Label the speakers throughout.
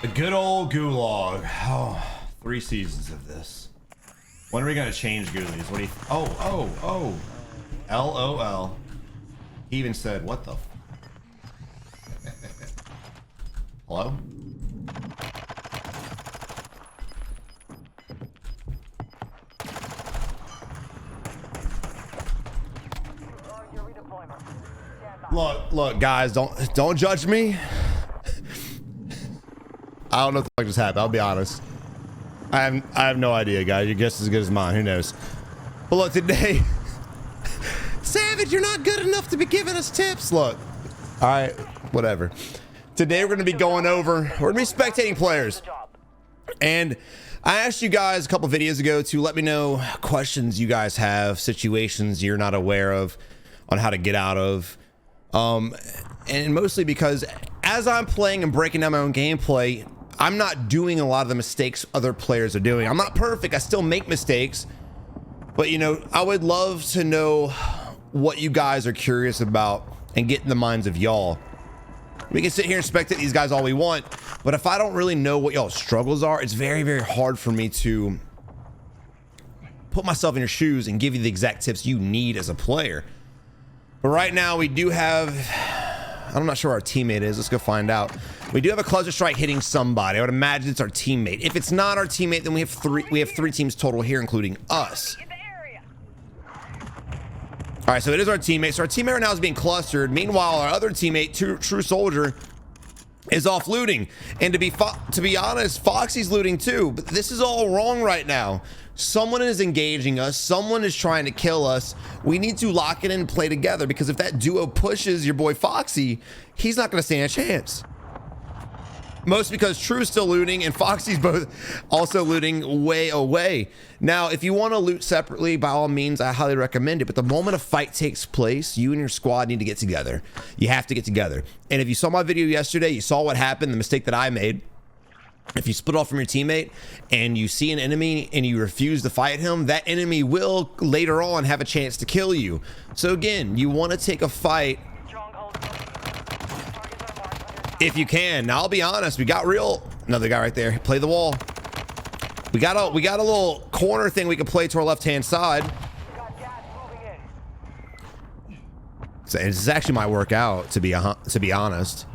Speaker 1: The good old gulag. Oh, 3 seasons of this. When are we gonna change ghoulies? What do you? Oh. LOL. He even said, "What the?" Hello? Look, guys, don't judge me. I don't know what the fuck just happened. I'll be honest. I have no idea, guys. Your guess is as good as mine. Who knows? But look, today, Savage, you're not good enough to be giving us tips. Look, all right, whatever. Today we're going to be going over. We're going to be spectating players, and I asked you guys a couple videos ago to let me know questions you guys have, situations you're not aware of, on how to get out of. And mostly because as I'm playing and breaking down my own gameplay, I'm not doing a lot of the mistakes other players are doing. I'm not perfect. I still make mistakes, but you know, I would love to know what you guys are curious about and get in the minds of y'all. We can sit here and spectate these guys all we want, but if I don't really know what y'all's struggles are, it's very, very hard for me to put myself in your shoes and give you the exact tips you need as a player. But right now we do have, I'm not sure where our teammate is. Let's go find out. We do have a cluster strike hitting somebody. I would imagine it's our teammate. If it's not our teammate, then we have three teams total here, including us. All right, so it is our teammate. So our teammate right now is being clustered. Meanwhile, our other teammate, True Soldier, is off looting. And to be honest, Foxy's looting too. But this is all wrong right now. Someone is engaging us. Someone is trying to kill us. We need to lock it in and play together, because if that duo pushes your boy Foxy, he's not going to stand a chance. Most because True's still looting and Foxy's both also looting way away. Now, if you want to loot separately, by all means, I highly recommend it. But the moment a fight takes place, you and your squad need to get together. You have to get together. And if you saw my video yesterday, you saw what happened, the mistake that I made. If you split off from your teammate and you see an enemy and you refuse to fight him, that enemy will later on have a chance to kill you. So again, you want to take a fight if you can. Now I'll be honest, we got real. Another guy right there. Play the wall. We got a little corner thing we can play to our left-hand side. So this actually might work out, to be honest.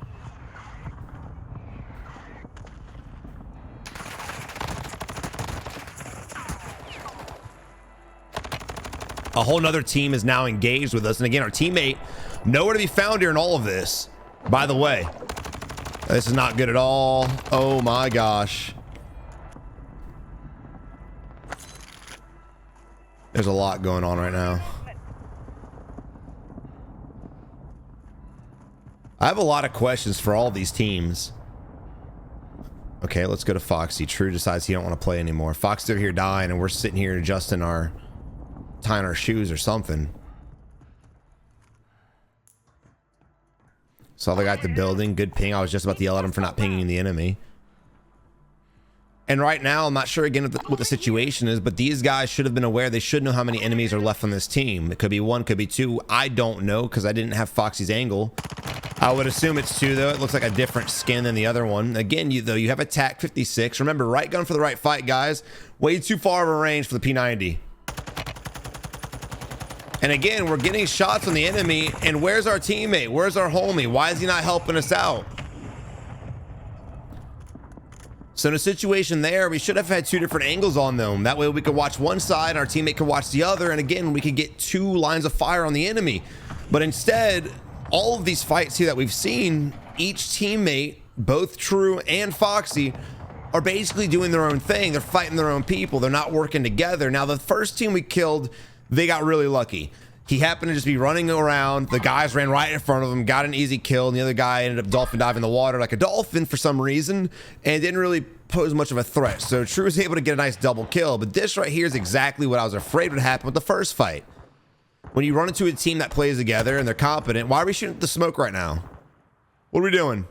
Speaker 1: A whole nother team is now engaged with us. And again, our teammate, nowhere to be found here in all of this. By the way, this is not good at all. Oh my gosh. There's a lot going on right now. I have a lot of questions for all these teams. Okay, let's go to Foxy. True decides he don't want to play anymore. Fox's over here dying and we're sitting here adjusting tying our shoes or something. Saw the guy at the building. Good ping. I was just about to yell at him for not pinging the enemy. And right now, I'm not sure again what the situation is, but these guys should have been aware. They should know how many enemies are left on this team. It could be 1, could be 2. I don't know because I didn't have Foxy's angle. I would assume it's 2 though. It looks like a different skin than the other one. Again, you have a TAC 56. Remember, right gun for the right fight, guys. Way too far of a range for the P90. And again, we're getting shots on the enemy. And where's our teammate? Where's our homie? Why is he not helping us out? So in a situation there, we should have had 2 different angles on them. That way we could watch one side and our teammate could watch the other. And again, we could get 2 lines of fire on the enemy. But instead, all of these fights here that we've seen, each teammate, both True and Foxy, are basically doing their own thing. They're fighting their own people. They're not working together. Now, the first team we killed, they got really lucky. He happened to just be running around. The guys ran right in front of him, got an easy kill, and the other guy ended up dolphin diving in the water like a dolphin for some reason and didn't really pose much of a threat. So True was able to get a nice double kill. But this right here is exactly what I was afraid would happen with the first fight. When you run into a team that plays together and they're competent, why are we shooting at the smoke right now? What are we doing?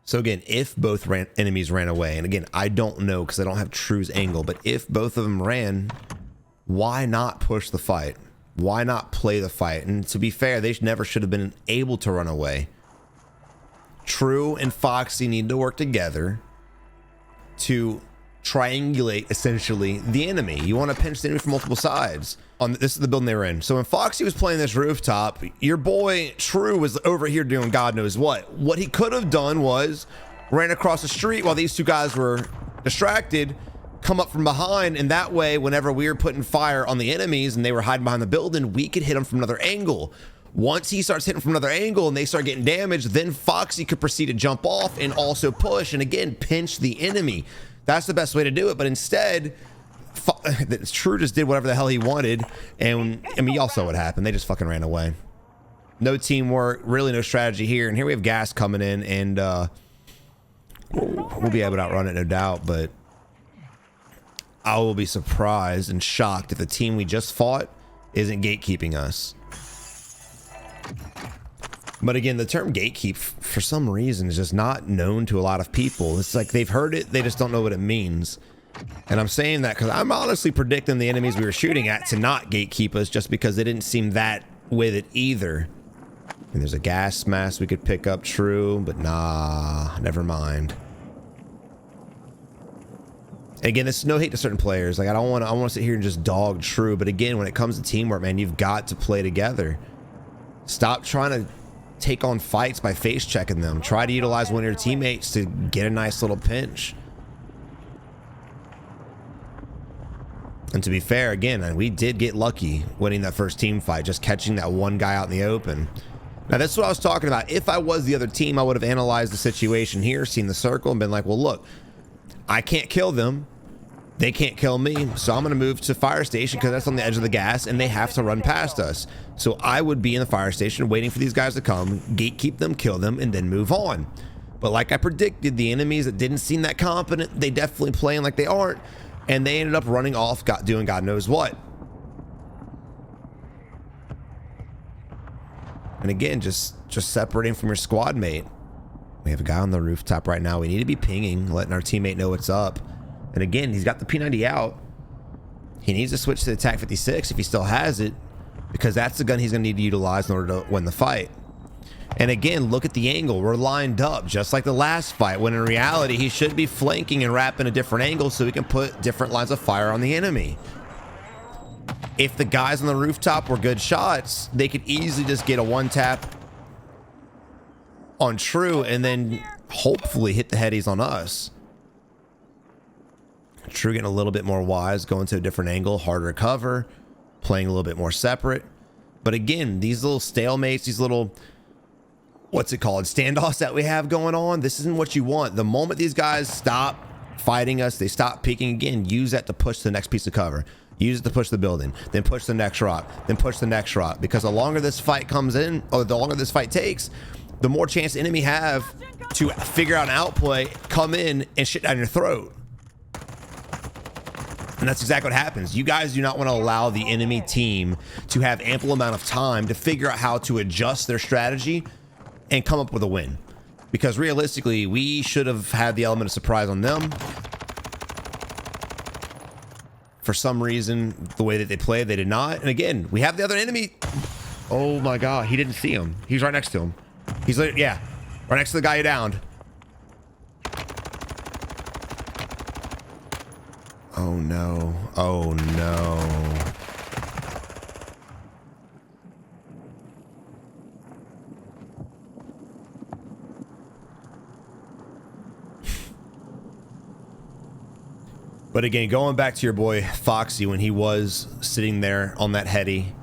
Speaker 1: So again, if both enemies ran away, and again, I don't know because I don't have True's angle, but if both of them ran, why not push the fight? Why not play the fight? And to be fair, they never should have been able to run away. True and Foxy need to work together to triangulate essentially the enemy. You want to pinch the enemy from multiple sides. This is the building they were in. So when Foxy was playing this rooftop, your boy True was over here doing God knows what. What he could have done was ran across the street while these two guys were distracted, come up from behind, and that way whenever we were putting fire on the enemies and they were hiding behind the building, we could hit them from another angle. Once he starts hitting from another angle and they start getting damaged, then Foxy could proceed to jump off and also push and again pinch the enemy. That's the best way to do it. But instead, True just did whatever the hell he wanted, and I mean, y'all saw what happened. They just fucking ran away. No teamwork, really no strategy here. And here we have gas coming in, and we'll be able to outrun it, no doubt. But I will be surprised and shocked if the team we just fought isn't gatekeeping us. But again, the term gatekeep, for some reason, is just not known to a lot of people. It's like they've heard it, they just don't know what it means. And I'm saying that because I'm honestly predicting the enemies we were shooting at to not gatekeep us, just because they didn't seem that with it either. And there's a gas mask we could pick up, True, but nah, never mind. Again, this is no hate to certain players. Like I want to sit here and just dog True, but again, when it comes to teamwork, man, you've got to play together. Stop trying to take on fights by face checking them. Try to utilize one of your teammates to get a nice little pinch. And to be fair, again, we did get lucky winning that first team fight, just catching that one guy out in the open. Now, that's what I was talking about. If I was the other team, I would have analyzed the situation here, seen the circle, and been like, well, look, I can't kill them. They can't kill me, so I'm going to move to fire station because that's on the edge of the gas, and they have to run past us. So I would be in the fire station waiting for these guys to come, gatekeep them, kill them, and then move on. But like I predicted, the enemies that didn't seem that competent, they definitely playing like they aren't, and they ended up running off, doing God knows what. And again, just separating from your squad mate. We have a guy on the rooftop right now. We need to be pinging, letting our teammate know what's up. And again, he's got the P90 out. He needs to switch to the TAC 56 if he still has it, because that's the gun he's going to need to utilize in order to win the fight. And again, look at the angle. We're lined up just like the last fight, when in reality, he should be flanking and wrapping a different angle so he can put different lines of fire on the enemy. If the guys on the rooftop were good shots, they could easily just get a one-tap on True and then hopefully hit the headies on us. True getting a little bit more wise, going to a different angle, harder to cover, playing a little bit more separate. But again, these little stalemates, these little, what's it called, standoffs that we have going on, this isn't what you want. The moment these guys stop fighting us, they stop peeking, again, use that to push the next piece of cover. Use it to push the building, then push the next rock, then push the next rock. Because the longer this fight comes in, or the longer this fight takes, the more chance the enemy have to figure out an outplay, come in, and shit down your throat. And that's exactly what happens. You guys do not want to allow the enemy team to have ample amount of time to figure out how to adjust their strategy and come up with a win. Because realistically, we should have had the element of surprise on them. For some reason, the way that they played, they did not. And again, we have the other enemy. Oh my God, he didn't see him. He's right next to him. He's like, yeah, right next to the guy you downed. Oh no. Oh no. But again, going back to your boy Foxy, when he was sitting there on that heady,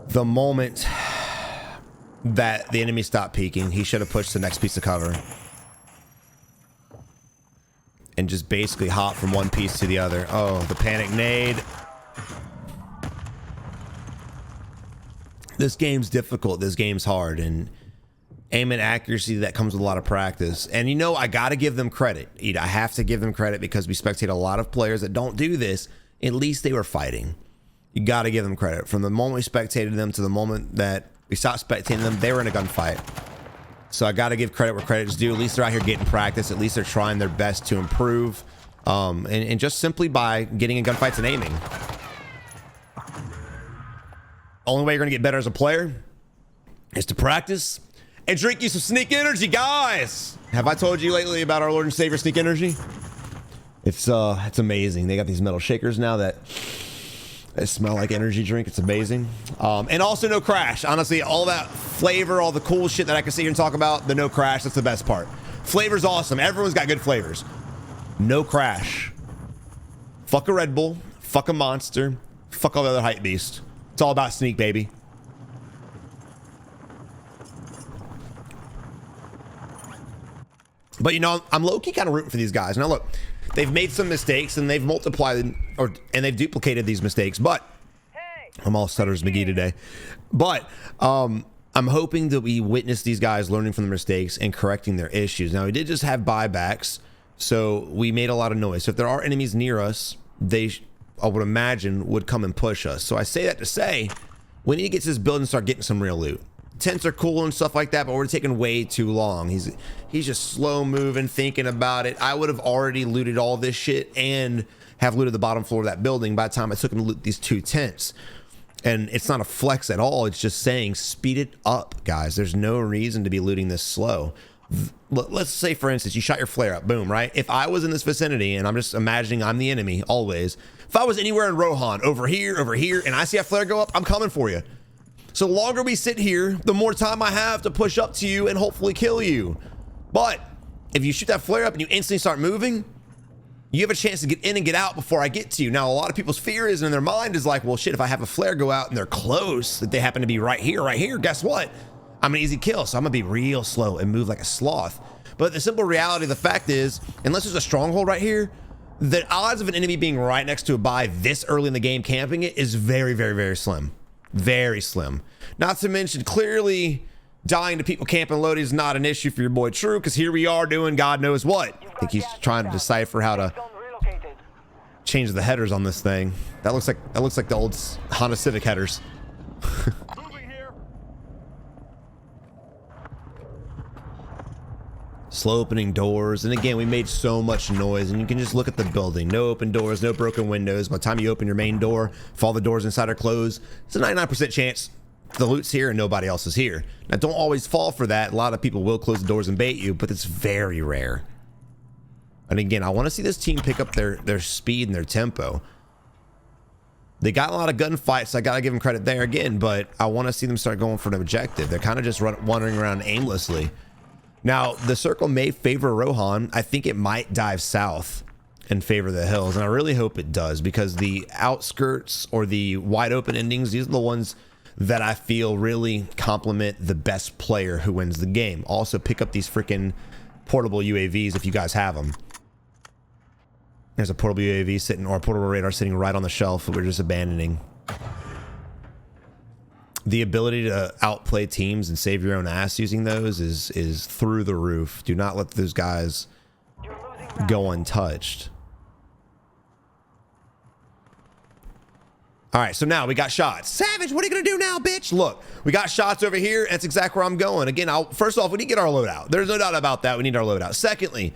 Speaker 1: the moment that the enemy stopped peeking, he should have pushed the next piece of cover and just basically hop from one piece to the other. Oh, the panic nade. This game's difficult. This game's hard, and aim and accuracy, that comes with a lot of practice. And you know, I gotta give them credit. I have to give them credit because we spectate a lot of players that don't do this. At least they were fighting. You gotta give them credit. From the moment we spectated them to the moment that we stopped spectating them, they were in a gunfight. So I gotta give credit where credit is due. At least they're out here getting practice. At least they're trying their best to improve. And just simply by getting in gunfights and aiming. Only way you're gonna get better as a player is to practice and drink you some Sneak Energy, guys. Have I told you lately about our Lord and Savior Sneak Energy? It's amazing. They got these metal shakers now that they smell like energy drink. It's amazing. And also no crash. Honestly, all that flavor, all the cool shit that I can sit here and talk about, the no crash, that's the best part. Flavor's awesome. Everyone's got good flavors. No crash. Fuck a Red Bull. Fuck a Monster. Fuck all the other hype beast. It's all about Sneak, baby. But you know, I'm low-key kind of rooting for these guys. Now look, they've made some mistakes and they've multiplied and they've duplicated these mistakes, but I'm all Stutters McGee today. But I'm hoping that we witness these guys learning from their mistakes and correcting their issues. Now we did just have buybacks, so we made a lot of noise. So if there are enemies near us, they, I would imagine, would come and push us. So I say that to say, we need to get to this building and start getting some real loot. Tents are cool and stuff like that, but we're taking way too long. He's just slow moving, thinking about it. I would have already looted all this shit and have looted the bottom floor of that building by the time I took him to loot these 2 tents. And it's not a flex at all. It's just saying speed it up, guys. There's no reason to be looting this slow. Let's say, for instance, you shot your flare up, boom, right? If I was in this vicinity, and I'm just imagining I'm the enemy always, if I was anywhere in Rohan, over here, and I see a flare go up, I'm coming for you. So the longer we sit here, the more time I have to push up to you and hopefully kill you. But if you shoot that flare up and you instantly start moving, you have a chance to get in and get out before I get to you. Now, a lot of people's fear is in their mind is like, well, shit, if I have a flare go out and they're close, that they happen to be right here, guess what? I'm an easy kill, so I'm gonna be real slow and move like a sloth. But the simple reality of the fact is, unless there's a stronghold right here, the odds of an enemy being right next to a buy this early in the game camping it is very, very, very slim. Very slim. Not to mention, clearly dying to people camping loading is not an issue for your boy True, because here we are doing God knows what. I think he's trying to decipher how to change the headers on this thing. That looks like the old Honda Civic headers. Slow opening doors, and again, we made so much noise, and you can just look at the building. No open doors, no broken windows. By the time you open your main door, if all the doors inside are closed, it's a 99% chance the loot's here and nobody else is here. Now, don't always fall for that. A lot of people will close the doors and bait you, but it's very rare. And again, I want to see this team pick up their speed and their tempo. They got a lot of gunfights, so I gotta give them credit there again, but I want to see them start going for an objective. They're kind of just wandering around aimlessly. Now, the circle may favor Rohan. I think it might dive south and favor the hills, and I really hope it does, because the outskirts or the wide open endings, these are the ones that I feel really complement the best player who wins the game. Also, pick up these freaking portable UAVs if you guys have them. There's a portable UAV sitting, or a portable radar sitting right on the shelf that we're just abandoning. The ability to outplay teams and save your own ass using those is through the roof. Do not let those guys go untouched. All right, so now we got shots. Savage, what are you gonna do now, bitch? Look, we got shots over here. That's exactly where I'm going. Again, first off, we need to get our loadout. There's no doubt about that. We need our loadout. Secondly,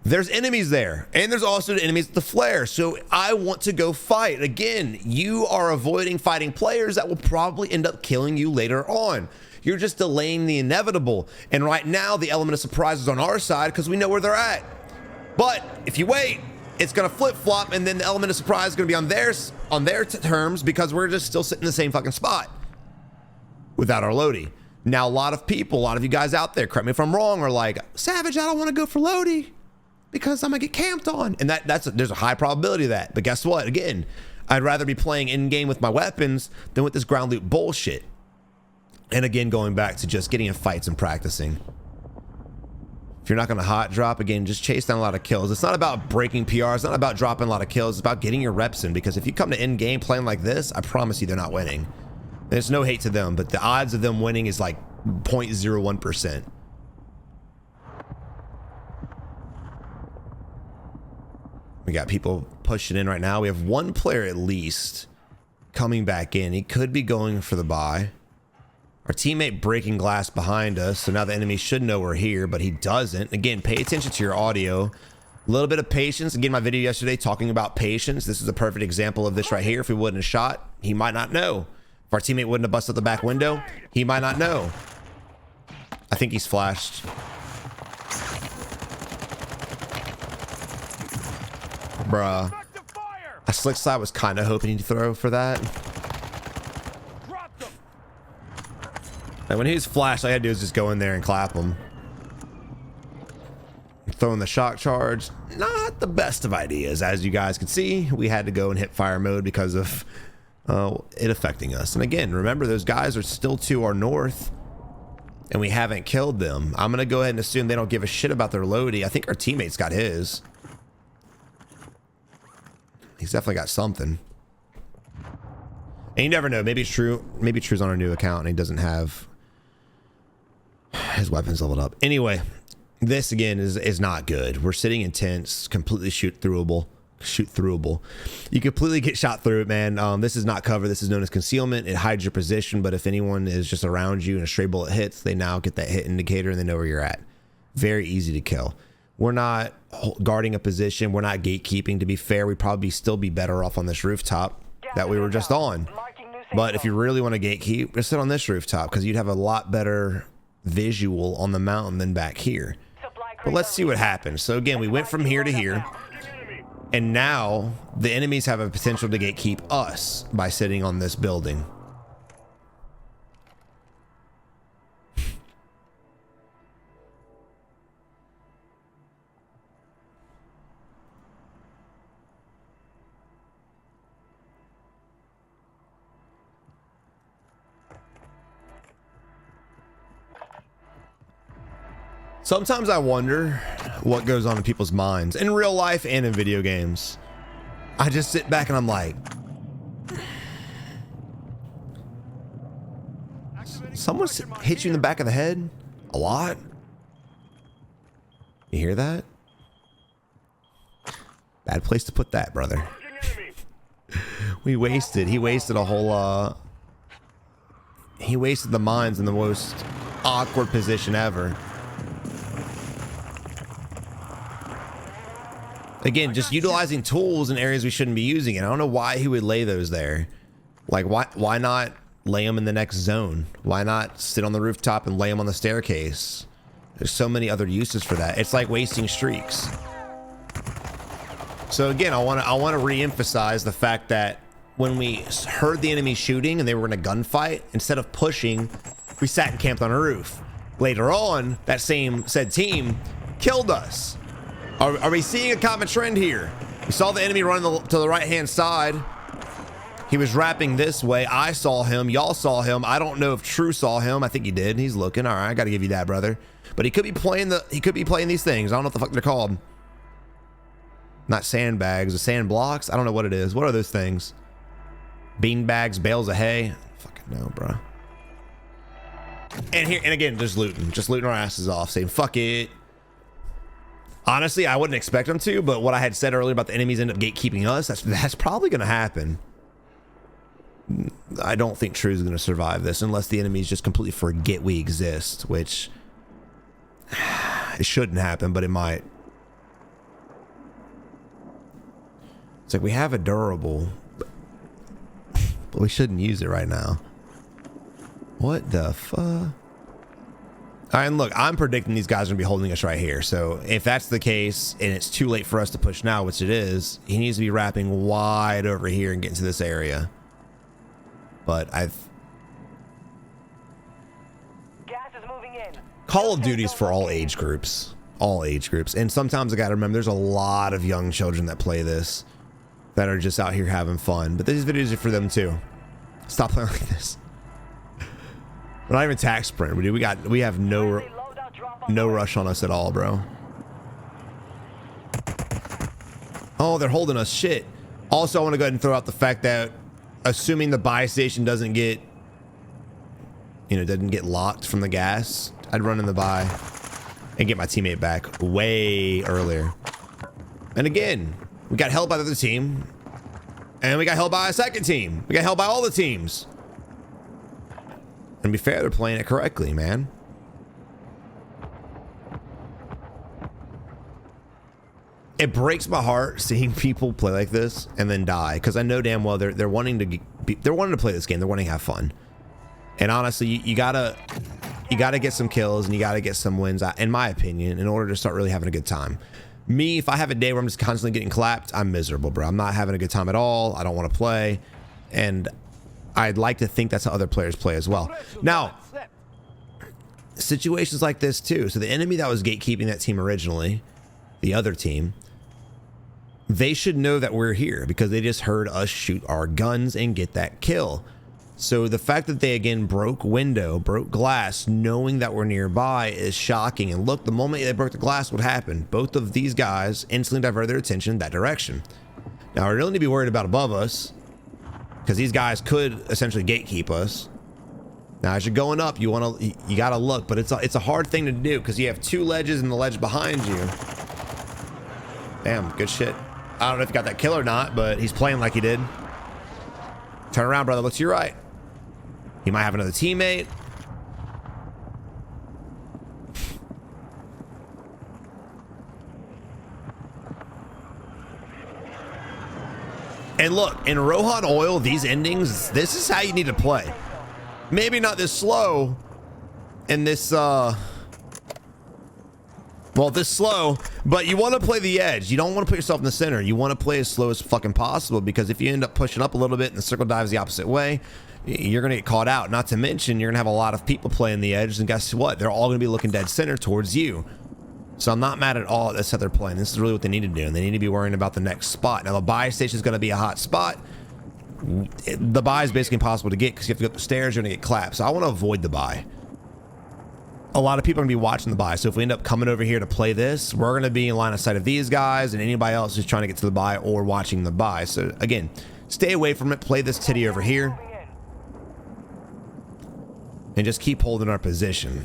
Speaker 1: there's enemies there, and there's also the enemies with the flare. So I want to go fight. Again, you are avoiding fighting players that will probably end up killing you later on. You're just delaying the inevitable. And right now, the element of surprise is on our side because we know where they're at. But if you wait, it's going to flip-flop, and then the element of surprise is going to be on their terms, because we're just still sitting in the same fucking spot without our loadie. Now, a lot of you guys out there, correct me if I'm wrong, are like, Savage, I don't want to go for loadie because I'm gonna get camped on. And there's a high probability of that. But guess what? Again, I'd rather be playing in-game with my weapons than with this ground loot bullshit. And again, going back to just getting in fights and practicing. If you're not gonna hot drop, again, just chase down a lot of kills. It's not about breaking PRs, it's not about dropping a lot of kills, it's about getting your reps in. Because if you come to in-game playing like this, I promise you they're not winning. There's no hate to them, but the odds of them winning is like 0.01%. We got people pushing in right now. We have one player at least coming back in. He could be going for the buy. Our teammate breaking glass behind us, so now the enemy should know we're here, but he doesn't. Again, pay attention to your audio. A little bit of patience. Again, my video yesterday talking about patience. This is a perfect example of this right here. If he wouldn't have shot, he might not know. If our teammate wouldn't have busted the back window, he might not know. I think he's flashed. Bruh. A slick side was kind of hoping he'd throw for that. Like when he was flashed, all I had to do was just go in there and clap him. Throwing the shock charge, not the best of ideas. As you guys can see, we had to go in hip fire mode because of it affecting us. And again, remember, those guys are still to our north and we haven't killed them. I'm gonna go ahead and assume they don't give a shit about their loadie. I think our teammate's got his. He's definitely got something. And you never know, maybe it's true. Maybe True's on our new account and he doesn't have his weapons leveled up. Anyway, this again is not good. We're sitting in tents, completely shoot throughable. You completely get shot through it, man. This is not cover. This is known as concealment. It hides your position, but if anyone is just around you and a stray bullet hits, they now get that hit indicator and they know where you're at. Very easy to kill. We're not guarding a position. We're not gatekeeping. To be fair, we'd probably still be better off on this rooftop that we were just on. But if you really want to gatekeep, just sit on this rooftop because you'd have a lot better visual on the mountain than back here. But let's see what happens. So again, we went from here to here, and now the enemies have a potential to gatekeep us by sitting on this building. Sometimes I wonder what goes on in people's minds in real life and in video games. I just sit back and I'm like, someone hit you in the back of the head a lot. You hear that? Bad place to put that, brother. He wasted a whole he wasted the mines in the most awkward position ever. Again, just utilizing tools in areas we shouldn't be using it. I don't know why he would lay those there. Like, why not lay them in the next zone? Why not sit on the rooftop and lay them on the staircase? There's so many other uses for that. It's like wasting streaks. So again, I want to re-emphasize the fact that when we heard the enemy shooting and they were in a gunfight, instead of pushing, we sat and camped on a roof. Later on, that said team killed us. Are we seeing a common trend here? We saw the enemy running to the right-hand side. He was wrapping this way. I saw him. Y'all saw him. I don't know if True saw him. I think he did. He's looking. All right, I got to give you that, brother. But he could be playing these things. I don't know what the fuck they're called. Not sandbags, the sand blocks. I don't know what it is. What are those things? Bean bags, bales of hay. Fucking no, bro. And again, just looting our asses off, saying fuck it. Honestly, I wouldn't expect them to, but what I had said earlier about the enemies end up gatekeeping us, that's probably going to happen. I don't think True's going to survive this unless the enemies just completely forget we exist, which it shouldn't happen, but it might. It's like we have a durable, but we shouldn't use it right now. What the fuck? All right, and look, I'm predicting these guys are gonna be holding us right here. So if that's the case and it's too late for us to push now, which it is, he needs to be wrapping wide over here and getting to this area. But gas is moving in. Call of Duty's for all age groups. And sometimes I gotta remember there's a lot of young children that play this that are just out here having fun. But these videos are for them too. Stop playing like this. We're not even tax sprint. We have no rush on us at all, bro. Oh, they're holding us. Shit. Also, I want to go ahead and throw out the fact that assuming the buy station doesn't get locked from the gas, I'd run in the buy and get my teammate back way earlier. And again, we got held by the other team and we got held by a second team. We got held by all the teams. And to be fair, they're playing it correctly, man. it breaks my heart seeing people play like this and then die, because I know damn well they're wanting to play this game. They're wanting to have fun. And honestly, you gotta get some kills and you gotta get some wins, in my opinion, in order to start really having a good time. Me, if I have a day where I'm just constantly getting clapped, I'm miserable, bro. I'm not having a good time at all. I don't want to play, and I'd like to think that's how other players play as well. Now, situations like this too. So the enemy that was gatekeeping that team originally, the other team, they should know that we're here because they just heard us shoot our guns and get that kill. So the fact that they again broke glass, knowing that we're nearby, is shocking. And look, the moment they broke the glass, what happened? Both of these guys instantly diverted their attention that direction. Now we really need to be worried about above us, because these guys could essentially gatekeep us. Now as you're going up, you gotta look, but it's a hard thing to do because you have two ledges and the ledge behind you. Damn, good shit. I don't know if you got that kill or not, but he's playing like he did. Turn around, brother. Look to your right. He might have another teammate. And look, in Rohan Oil, these endings, this is how you need to play. Maybe not this slow and this, this slow, but you want to play the edge. You don't want to put yourself in the center. You want to play as slow as fucking possible, because if you end up pushing up a little bit and the circle dives the opposite way, you're going to get caught out. Not to mention, you're going to have a lot of people playing the edge, and guess what? They're all going to be looking dead center towards you. So I'm not mad at all. That's how they're playing. This is really what they need to do, and they need to be worrying about the next spot. Now, the buy station is going to be a hot spot. The buy is basically impossible to get because you have to go up the stairs. You're going to get clapped. So I want to avoid the buy. A lot of people are going to be watching the buy. So if we end up coming over here to play this, we're going to be in line of sight of these guys and anybody else who's trying to get to the buy or watching the buy. So again, stay away from it. Play this titty over here. And just keep holding our position.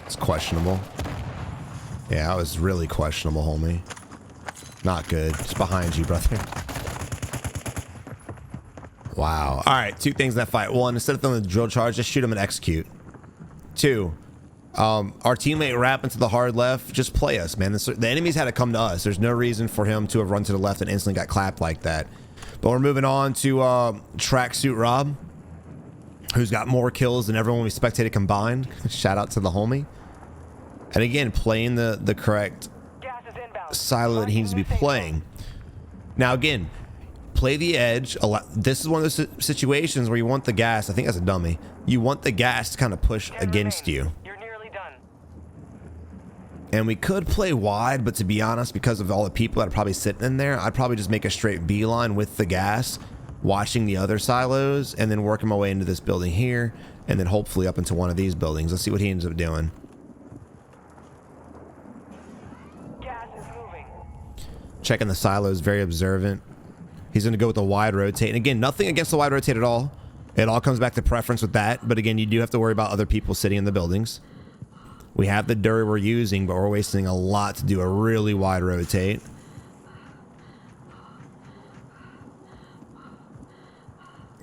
Speaker 1: It's questionable. Yeah, that was really questionable, homie. Not good. Just behind you, brother. Wow. All right, two things in that fight. One, instead of throwing the drill charge, just shoot him and execute. Two, our teammate Rap into the hard left, just play us, man. The enemies had to come to us. There's no reason for him to have run to the left and instantly got clapped like that. But we're moving on to Tracksuit Rob, who's got more kills than everyone we spectated combined. Shout out to the homie. And again, playing the correct silo that he needs to be playing. Now again, play the edge. This is one of those situations where you want the gas. I think that's a dummy. You want the gas to kind of push against you.
Speaker 2: You're nearly done.
Speaker 1: And we could play wide, but to be honest, because of all the people that are probably sitting in there, I'd probably just make a straight beeline with the gas, watching the other silos, and then working my way into this building here, and then hopefully up into one of these buildings. Let's see what he ends up doing.
Speaker 2: Gas is moving.
Speaker 1: Checking the silos, very observant. He's going to go with the wide rotate. And again, nothing against the wide rotate at all. It all comes back to preference with that. But again, you do have to worry about other people sitting in the buildings. We have the durry we're using, but we're wasting a lot to do a really wide rotate.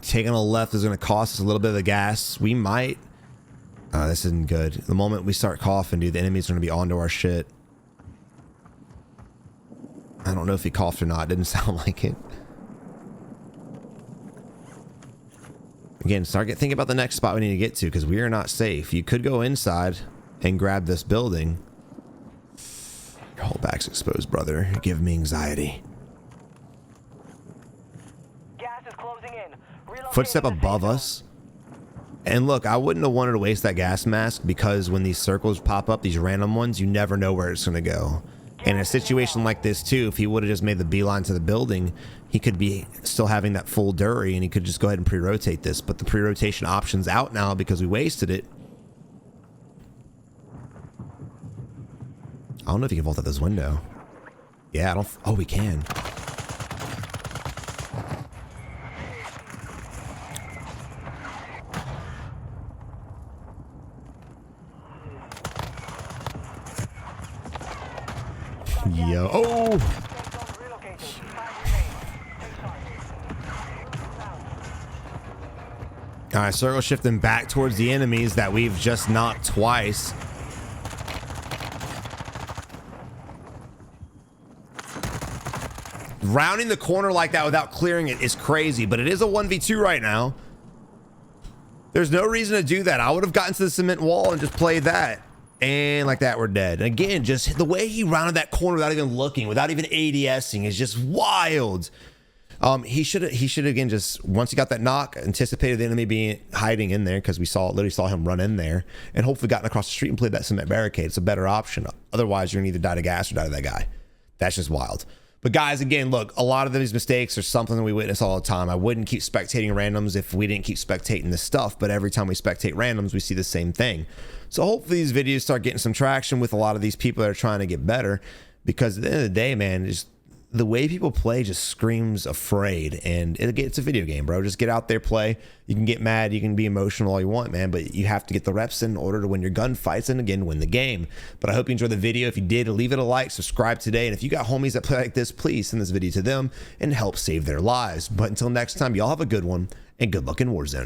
Speaker 1: Taking a left is going to cost us a little bit of the gas. We might. This isn't good. The moment we start coughing, dude, the enemy's going to be onto our shit. I don't know if he coughed or not. Didn't sound like it. Again, think about the next spot we need to get to, because we are not safe. You could go inside and grab this building. Your whole back's exposed, brother. You're giving me anxiety.
Speaker 2: Gas is closing in.
Speaker 1: Footstep above us. And look, I wouldn't have wanted to waste that gas mask, because when these circles pop up, these random ones, you never know where it's going to go. And in a situation like this too, if he would have just made the beeline to the building, he could be still having that full durry, and he could just go ahead and pre-rotate this. But the pre-rotation option's out now because we wasted it. I don't know if you can vault out this window. Yeah, I don't. Oh, we can. Yo. Oh! All right, circle shifting back towards the enemies that we've just knocked twice. Rounding the corner like that without clearing it is crazy, but it is a 1v2 right now. There's no reason to do that. I would have gotten to the cement wall and just played that. And like that, we're dead. And again, just the way he rounded that corner without even looking, without even ADSing is just wild. He should again, just once he got that knock, anticipated the enemy being hiding in there, because we literally saw him run in there, and hopefully gotten across the street and played that cement barricade. It's a better option. Otherwise, you're gonna either die to gas or die to that guy. That's just wild. But guys, again, look, a lot of these mistakes are something that we witness all the time. I wouldn't keep spectating randoms if we didn't keep spectating this stuff, but every time we spectate randoms, we see the same thing. So hopefully these videos start getting some traction with a lot of these people that are trying to get better, because at the end of the day, man, just the way people play just screams afraid. And it's a video game, bro. Just get out there, play. You can get mad, you can be emotional all you want, man, but you have to get the reps in order to win your gunfights and again win the game. But I hope you enjoyed the video. If you did, leave it a like, subscribe today, and if you got homies that play like this, please send this video to them and help save their lives. But until next time, y'all have a good one and good luck in Warzone.